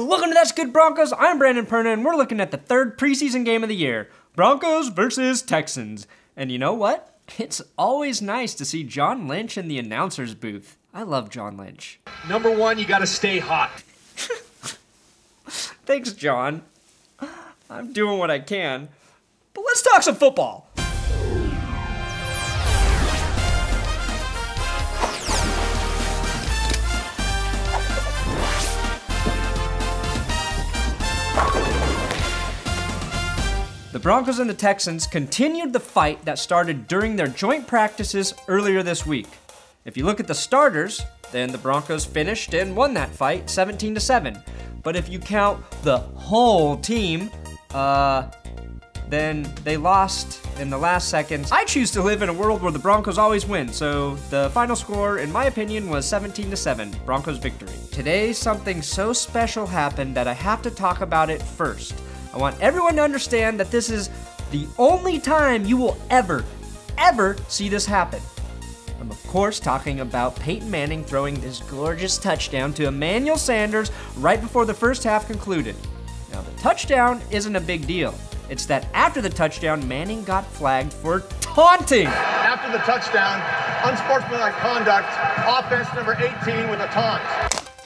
Welcome to That's Good Broncos. I'm Brandon Perna, and we're looking at the third preseason game of the year. Broncos versus Texans. And you know what? It's always nice to see John Lynch in the announcer's booth. I love John Lynch. Number one, you gotta stay hot. Thanks, John. I'm doing what I can. But let's talk some football. The Broncos and the Texans continued the fight that started during their joint practices earlier this week. If you look at the starters, then the Broncos finished and won that fight 17-7. But if you count the whole team, then they lost in the last seconds. I choose to live in a world where the Broncos always win, so the final score, in my opinion, was 17-7, Broncos victory. Today, something so special happened that I have to talk about it first. I want everyone to understand that this is the only time you will ever see this happen. I'm of course talking about Peyton Manning throwing this gorgeous touchdown to Emmanuel Sanders right before the first half concluded. Now the touchdown isn't a big deal. It's that after the touchdown, Manning got flagged for taunting. After the touchdown, unsportsmanlike conduct, offense number 18 with a taunt.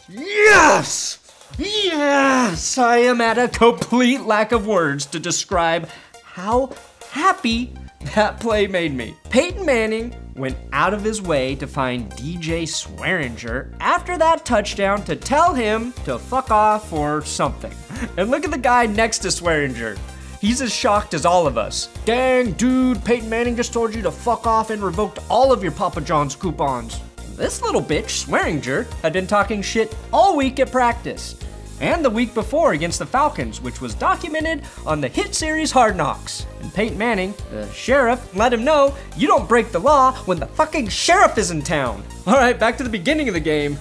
Yes! Yes! I am at a complete lack of words to describe how happy that play made me. Peyton Manning went out of his way to find DJ Swearinger after that touchdown to tell him to fuck off or something. And look at the guy next to Swearinger. He's as shocked as all of us. Dang, dude, Peyton Manning just told you to fuck off and revoked all of your Papa John's coupons. This little bitch, Swearinger, had been talking shit all week at practice. And the week before against the Falcons, which was documented on the hit series Hard Knocks. And Peyton Manning, the sheriff, let him know you don't break the law when the fucking sheriff is in town. All right, back to the beginning of the game.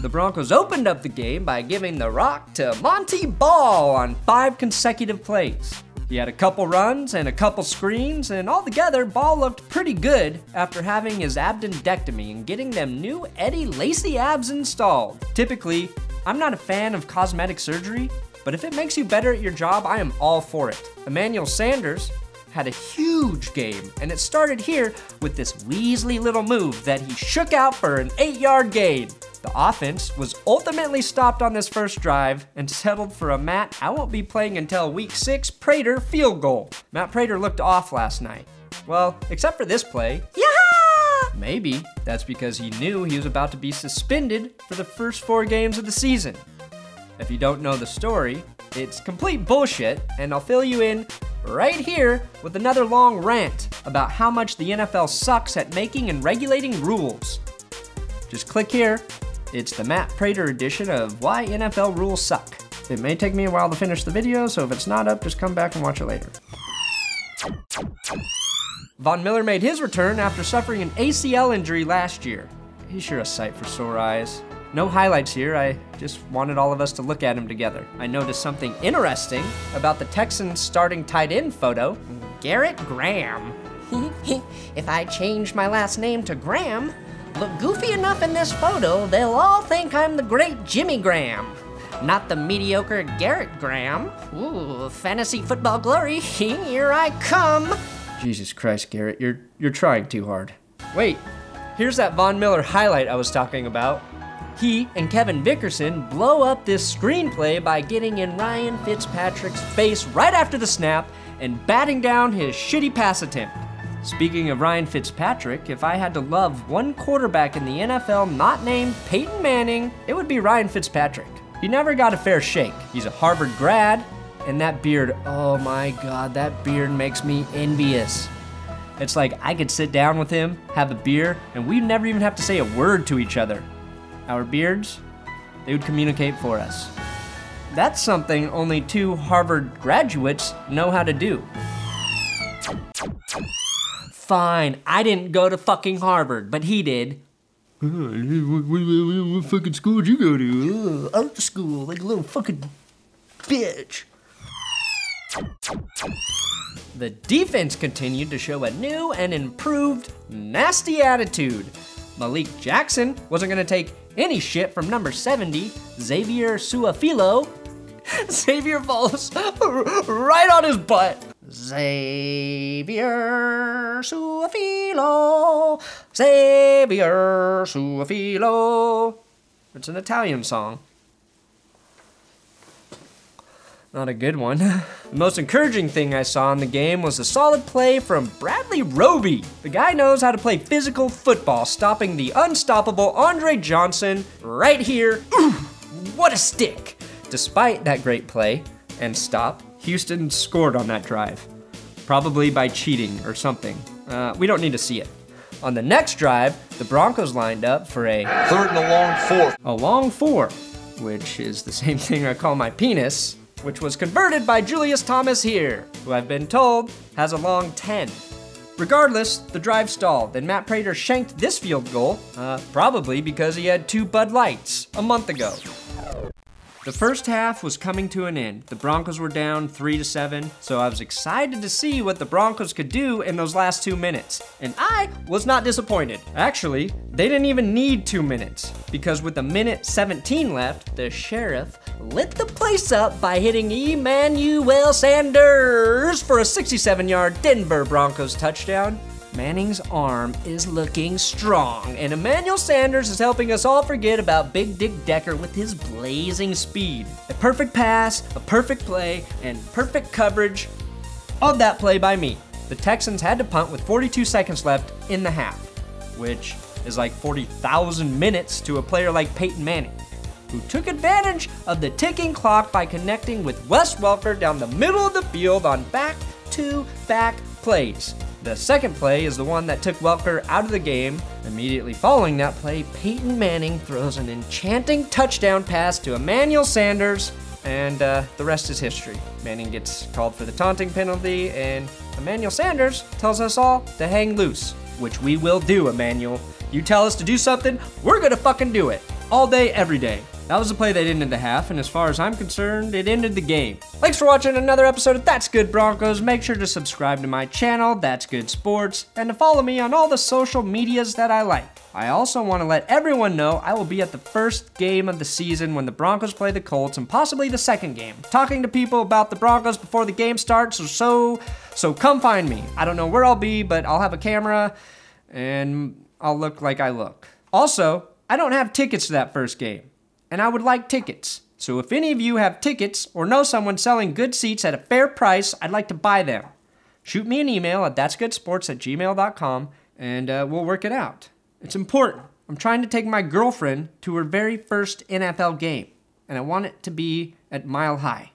The Broncos opened up the game by giving the rock to Monty Ball on 5 consecutive plays. He had a couple runs and a couple screens, and altogether, Ball looked pretty good after having his abdendectomy and getting them new Eddie Lacy abs installed. Typically, I'm not a fan of cosmetic surgery, but if it makes you better at your job, I am all for it. Emmanuel Sanders had a huge game, and it started here with this Weasley little move that he shook out for an 8-yard gain. The offense was ultimately stopped on this first drive and settled for a Matt I won't be playing until week 6 Prater field goal. Matt Prater looked off last night. Well, except for this play. Yeah! Maybe that's because he knew he was about to be suspended for the first 4 games of the season. If you don't know the story, it's complete bullshit, and I'll fill you in right here with another long rant about how much the NFL sucks at making and regulating rules. Just click here. It's the Matt Prater edition of Why NFL Rules Suck. It may take me a while to finish the video, so if it's not up, just come back and watch it later. Von Miller made his return after suffering an ACL injury last year. He's sure a sight for sore eyes. No highlights here, I just wanted all of us to look at him together. I noticed something interesting about the Texans starting tight end photo. Garrett Graham. If I change my last name to Graham, look goofy enough in this photo, they'll all think I'm the great Jimmy Graham, not the mediocre Garrett Graham. Ooh, fantasy football glory, here I come. Jesus Christ, Garrett, you're trying too hard. Wait, here's that Von Miller highlight I was talking about. He and Kevin Vickerson blow up this screenplay by getting in Ryan Fitzpatrick's face right after the snap and batting down his shitty pass attempt. Speaking of Ryan Fitzpatrick, if I had to love one quarterback in the NFL not named Peyton Manning, it would be Ryan Fitzpatrick. He never got a fair shake. He's a Harvard grad, and that beard, oh my God, that beard makes me envious. It's like I could sit down with him, have a beer, and we'd never even have to say a word to each other. Our beards, they would communicate for us. That's something only 2 Harvard graduates know how to do. Fine, I didn't go to fucking Harvard, but he did. What fucking school did you go to? Art school, like a little fucking bitch. The defense continued to show a new and improved nasty attitude. Malik Jackson wasn't gonna take any shit from number 70, Xavier Suafilo. Xavier falls right on his butt. Xavier Suafilo, Xavier Suafilo. It's an Italian song. Not a good one. The most encouraging thing I saw in the game was a solid play from Bradley Roby. The guy knows how to play physical football, stopping the unstoppable Andre Johnson right here. Ooh, what a stick! Despite that great play and stop, Houston scored on that drive. Probably by cheating or something. We don't need to see it. On the next drive, the Broncos lined up for a 3rd and a long 4th. A long 4, which is the same thing I call my penis, which was converted by Julius Thomas here, who I've been told has a long 10. Regardless, the drive stalled, and Matt Prater shanked this field goal, probably because he had 2 Bud Lights a month ago. The first half was coming to an end. The Broncos were down 3-7, so I was excited to see what the Broncos could do in those last 2 minutes. And I was not disappointed. Actually, they didn't even need 2 minutes, because with 1:17 left, the Sheriff lit the place up by hitting Emmanuel Sanders for a 67-yard Denver Broncos touchdown. Manning's arm is looking strong, and Emmanuel Sanders is helping us all forget about Big Dick Decker with his blazing speed. A perfect pass, a perfect play, and perfect coverage of that play by me. The Texans had to punt with 42 seconds left in the half, which is like 40,000 minutes to a player like Peyton Manning, who took advantage of the ticking clock by connecting with Wes Welker down the middle of the field on back-to-back plays. The second play is the one that took Welker out of the game. Immediately following that play, Peyton Manning throws an enchanting touchdown pass to Emmanuel Sanders, and the rest is history. Manning gets called for the taunting penalty, and Emmanuel Sanders tells us all to hang loose, which we will do, Emmanuel. You tell us to do something, we're gonna fucking do it. All day, every day. That was the play that ended the half, and as far as I'm concerned, it ended the game. Thanks for watching another episode of That's Good Broncos. Make sure to subscribe to my channel, That's Good Sports, and to follow me on all the social medias that I like. I also want to let everyone know I will be at the first game of the season when the Broncos play the Colts, and possibly the second game. Talking to people about the Broncos before the game starts, so come find me. I don't know where I'll be, but I'll have a camera, and I'll look like I look. Also, I don't have tickets to that first game, and I would like tickets. So if any of you have tickets or know someone selling good seats at a fair price, I'd like to buy them. Shoot me an email at thatsgoodsports@gmail.com, and we'll work it out. It's important. I'm trying to take my girlfriend to her very first NFL game, and I want it to be at Mile High.